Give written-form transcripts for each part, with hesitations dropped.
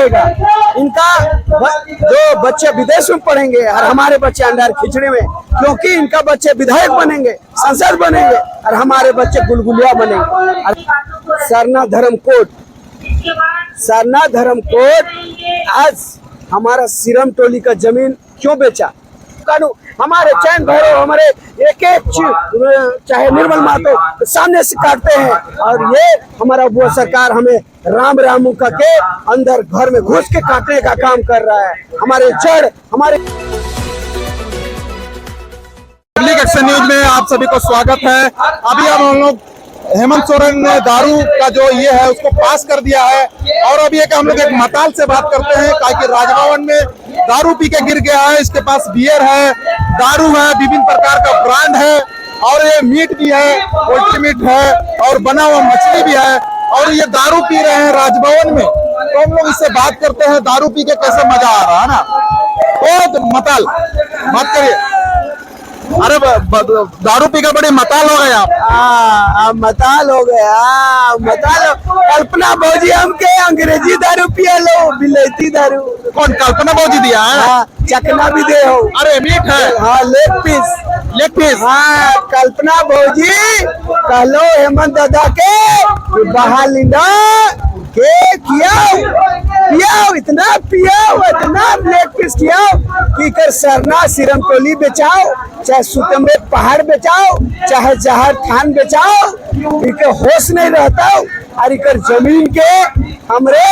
रहेगा। इनका जो बच्चे विदेश में पढ़ेंगे और हमारे बच्चे अंडार खिचड़ी में, क्योंकि इनका बच्चे विधायक बनेंगे, सांसद बनेंगे और हमारे बच्चे गुलगुलिया बनेंगे। सरना धर्मकोट आज हमारा सिरम टोली का जमीन क्यों बेचा? हमारे चैन भैरव, हमारे एक चाहे निर्मल महतो सामने से काटते हैं और ये हमारा वो सरकार हमें राम रामू के अंदर घर में घुस के काटने का काम कर रहा है। हमारे जड़ हमारे पब्लिक एक्शन न्यूज में आप सभी को स्वागत है। अभी हम लोग हेमंत सोरेन ने दारू का जो ये है उसको पास कर दिया है और अभी हम लोग एक मताल से बात करते हैं कि राजभवन में दारू पी के गिर गया है। इसके पास बियर है, दारू है, विभिन्न प्रकार का ब्रांड है और ये मीट भी है, पोल्ट्री मीट है और बना हुआ मछली भी है और ये दारू पी रहे हैं राजभवन में। तो हम लोग इससे बात करते हैं दारू पी के कैसे मजा आ रहा है ना। तो मताल बात करिए। अरे दारू पी का बड़ी मताल हो गया आप। मताल हो गया, मताल। कल्पना भौजी हमके अंग्रेजी दारू पिया लो, बिलैती दारू। कौन कल्पना भौजी दिया है? चकना भी दे हो। अरे मीट है। हाँ, लेग पीस। हाँ, कल्पना भौजी कहलो हेमंत दादा के बहाली ना के पियाओ, इतना लेग पीस कियाओ कि कर सरना सिरम टोली बेचाओ, चाहे सुतम्बे पहाड़ बेचाओ, चाहे जहर थान बेचाओ, इनके होश नहीं रहता। और इकर जमीन के हमरे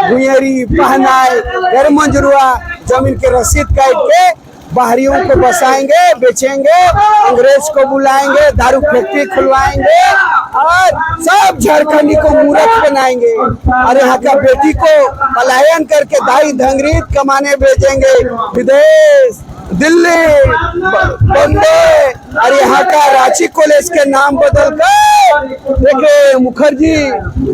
भुयरी पहनाए घर मंजरुआ जमीन के रसीद काट के बाहरियों को बसाएंगे, बेचेंगे, अंग्रेज को बुलाएंगे, दारू फैक्ट्री खुलवाएंगे और सब झारखंडी को मूर्ख बनाएंगे और यहाँ का बेटी को पलायन करके दाई धंगरी कमाने भेजेंगे विदेश, दिल्ली, बम्बई और यहाँ का रांची कॉलेज के नाम बदल कर देखिए मुखर्जी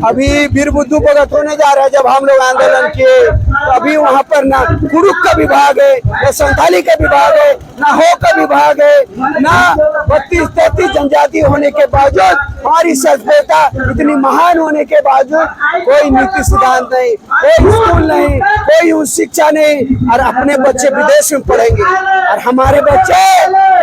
अभी वीर बुद्धू भगत होने जा रहा है। जब हम लोग आंदोलन किए तो अभी वहाँ पर ना कुरुक का विभाग है, ना संथाली का विभाग है, ना हो का विभाग है, ना 32-33 जनजाति होने के बावजूद, हमारी सभ्यता इतनी महान होने के बावजूद कोई नीति सिद्धांत नहीं, कोई स्कूल नहीं, कोई उच्च शिक्षा नहीं और अपने बच्चे विदेश में पढ़ेंगे और हमारे बच्चे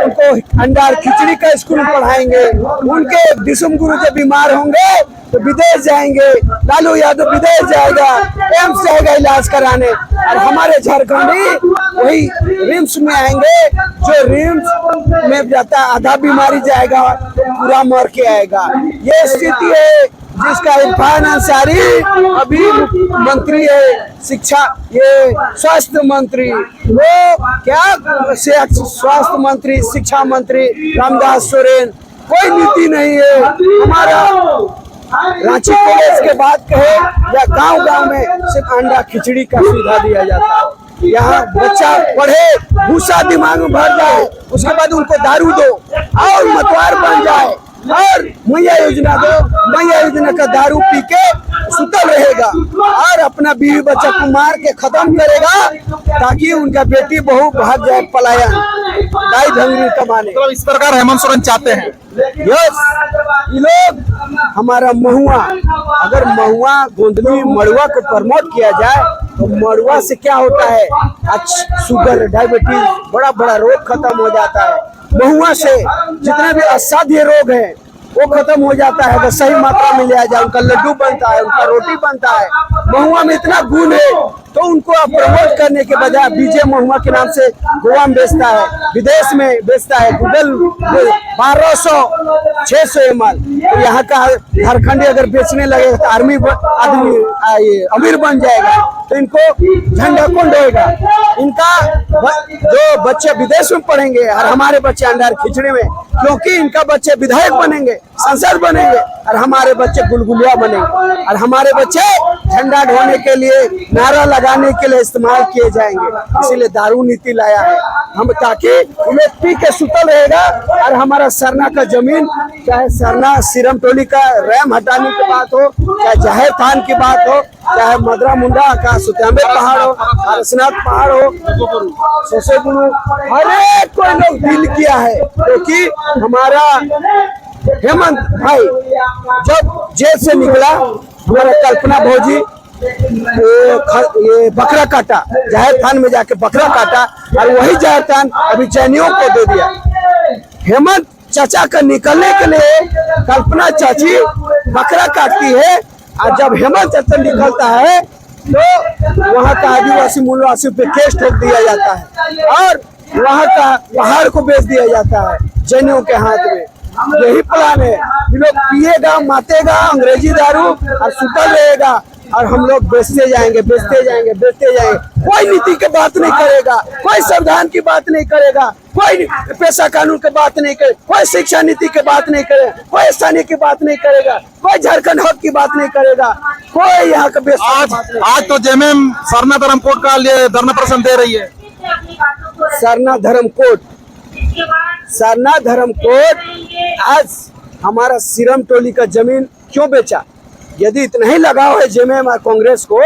उनको अंडार खिचड़ी का स्कूल पढ़ाएंगे। उनके दिसुम गुरु जब बीमार होंगे तो विदेश जाएंगे, लालू यादव विदेश जाएगा, एम्स जाएगा इलाज कराने और हमारे झारखंडी वही रिम्स में आएंगे। जो रिम्स में जाता आधा बीमारी जाएगा तो पूरा मर के आएगा। ये स्थिति है जिसका इरफान अंसारी अभी मंत्री है शिक्षा, ये स्वास्थ्य मंत्री, वो क्या स्वास्थ्य मंत्री, शिक्षा मंत्री रामदास सोरेन, कोई नीति नहीं है। हमारा रांची कॉलेज के बाद कहे या गांव में सिर्फ अंडा खिचड़ी का सुविधा दिया जाता है। यहाँ बच्चा पढ़े, भूसा दिमाग में भर जाए, उसके बाद उनको दारू दो और मतवार बन जाए और मैया योजना दो। मैया योजना का दारू पी के सुतल रहेगा और अपना बीवी बच्चा को मार के खत्म करेगा ताकि उनका बेटी बहू भाग जाए पलायन, दाई धंगरी कमाने। तो इस प्रकार हेमंत सोरेन चाहते हैं। यस, ये लोग हमारा महुआ, अगर महुआ गोंदली मड़ुआ को प्रमोट किया जाए तो मड़ुआ से क्या होता है, शुगर, डायबिटीज, बड़ा रोग खत्म हो जाता है। महुआ से जितने भी असाध्य रोग है वो खत्म हो जाता है अगर सही मात्रा में लिया जाए। उनका लड्डू बनता है, उनका रोटी बनता है। महुआ में इतना गुण है तो उनको आप प्रमोट करने के बजाय बीजे महुआ के नाम से गोवा में बेचता है, विदेश में बेचता है, गूगल 1200-600 ml। तो यहाँ का झारखंडी अगर बेचने लगे तो आदमी अमीर बन जाएगा। तो इनको झंडा कौन ढोएगा? इनका जो बच्चे विदेश में पढ़ेंगे और हमारे बच्चे अंडार खिचड़ी में, क्योंकि इनका बच्चे विधायक बनेंगे, सांसद बनेंगे और हमारे बच्चे गुलगुलिया बनेंगे और हमारे बच्चे झंडा ढोने के लिए, नारा लगाने के लिए इस्तेमाल किए जाएंगे। इसीलिए दारू नीति लाया है हम, ताकि उन्हें पी के सुतल रहेगा और हमारा सरना का जमीन, चाहे सरना सिरम टोली का रैम हटाने की बात हो, चाहे जहर थान की बात हो, चाहे मदरा मुंडा का सुतम्बे पहाड़ हो, अरसनाथ पहाड़ हो, सोसे गुरु, हर एक कोई लोग डील किया है। क्योंकि हमारा हेमंत भाई जब जेल से निकला, हमारा कल्पना भौजी ये बकरा काटा, जाहिर थान में जाके बकरा काटा और वही जाहिर थान अभी चैनियों को दे दिया। हेमंत चाचा का निकलने के लिए कल्पना चाची बकरा काटती है, और जब हेमंत चाचा निकलता है तो वहाँ का आदिवासी मूलवासी पे केस ठोक दिया जाता है और वहाँ का पहाड़ को बेच दिया जाता है जैनियों के हाथ में। यही प्लान है, ये लोग पिएगा, मातेगा अंग्रेजी दारू और सुतल रहेगा और हम लोग बेचते जाएंगे, बेचते जाएंगे, बेचते जाएंगे। कोई नीति की बात नहीं करेगा, कोई संविधान की बात नहीं करेगा, कोई पेशा कानून की बात नहीं करेगा, कोई शिक्षा नीति की बात नहीं करेगा, कोई स्थानीय की बात नहीं करेगा, कोई झारखंड हक की बात नहीं करेगा, कोई यहाँ का आज तो जेएमएम सरना धर्म कोड का लिए धरना प्रदर्शन दे रही है। सरना धर्म कोड आज हमारा सीरम टोली का जमीन क्यों बेचा? यदि इतना ही लगाव है जेएमएम और कांग्रेस को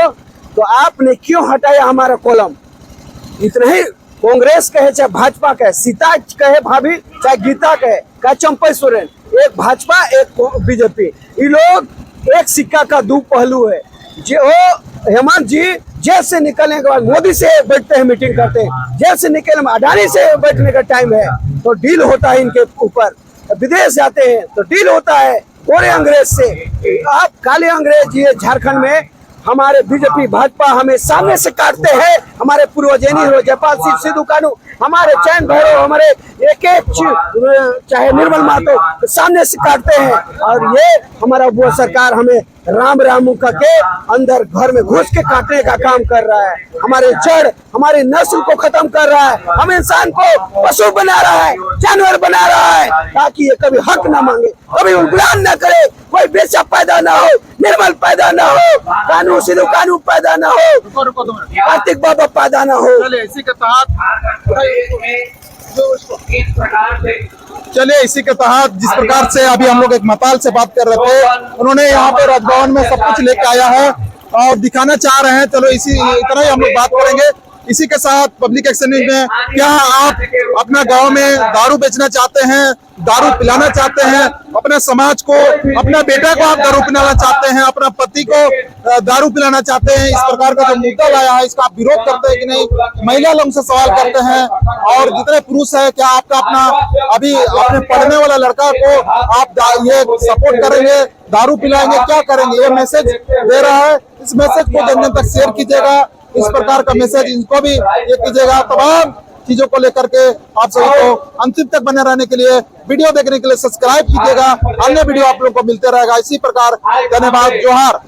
तो आपने क्यों हटाया हमारा कॉलम? इतना ही कांग्रेस कहे चाहे भाजपा कहे, सीता कहे भाभी चाहे गीता कहे चंपई सोरेन, एक भाजपा एक बीजेपी, ये लोग एक सिक्का का दो पहलू है। जो हेमंत जी जेल से निकलने के बाद मोदी से बैठते हैं, मीटिंग करते हैं, जेल से निकलने में अडानी से बैठने का टाइम है तो डील होता है इनके ऊपर, विदेश जाते हैं तो डील होता है गोरे अंग्रेज से। आप काले अंग्रेज ये झारखंड में हमारे बीजेपी भाजपा हमें सामने से काटते हैं, हमारे पूर्वजैनी हो जयपाल सिंह सिद्धू कानू, हमारे चैन भैरव, हमारे एक चाहे निर्मल महतो सामने से काटते हैं और ये हमारा वो सरकार हमें राम रामू के अंदर घर में घुस के काटने का काम कर रहा है। हमारे जड़ हमारी नस्ल को खत्म कर रहा है, हम इंसान को पशु बना रहा है, जानवर बना रहा है, ताकि ये कभी हक ना मांगे, कभी गुलाम ना करे, कोई बेचा पैदा ना हो, निर्मल पैदा ना हो, कानून सिद्धू कानून पैदा ना हो, कार्तिक बाबा पैदा ना हो। चलिए इसी के तहत जिस प्रकार से अभी हम लोग एक मताल से बात कर रहे थे, उन्होंने यहाँ पे राजभवन में सब कुछ लेके आया है और दिखाना चाह रहे हैं। चलो इसी तरह ही हम लोग बात करेंगे। इसी के साथ पब्लिक एक्शन न्यूज में, क्या आप अपना गांव में दारू बेचना चाहते हैं, दारू पिलाना चाहते हैं, अपने समाज को, अपना बेटा को आप दारू पिलाना चाहते हैं, अपना पति को दारू पिलाना चाहते हैं, इस प्रकार का जो मुद्दा लाया है इसका आप विरोध करते हैं कि नहीं? महिला लोग से सवाल करते हैं और जितने पुरुष है, क्या आपका अपना अभी अपने पढ़ने वाला लड़का को आप ये सपोर्ट करेंगे, दारू पिलाएंगे, क्या करेंगे? ये मैसेज दे रहा है। इस मैसेज को जन जन तक शेयर कीजिएगा, इस प्रकार का मैसेज इनको भी ये कीजिएगा। तमाम चीजों को लेकर के आप सभी को अंतिम तक बने रहने के लिए, वीडियो देखने के लिए सब्सक्राइब कीजिएगा। अन्य वीडियो आप लोगों को मिलते रहेगा इसी प्रकार। धन्यवाद, जोहार।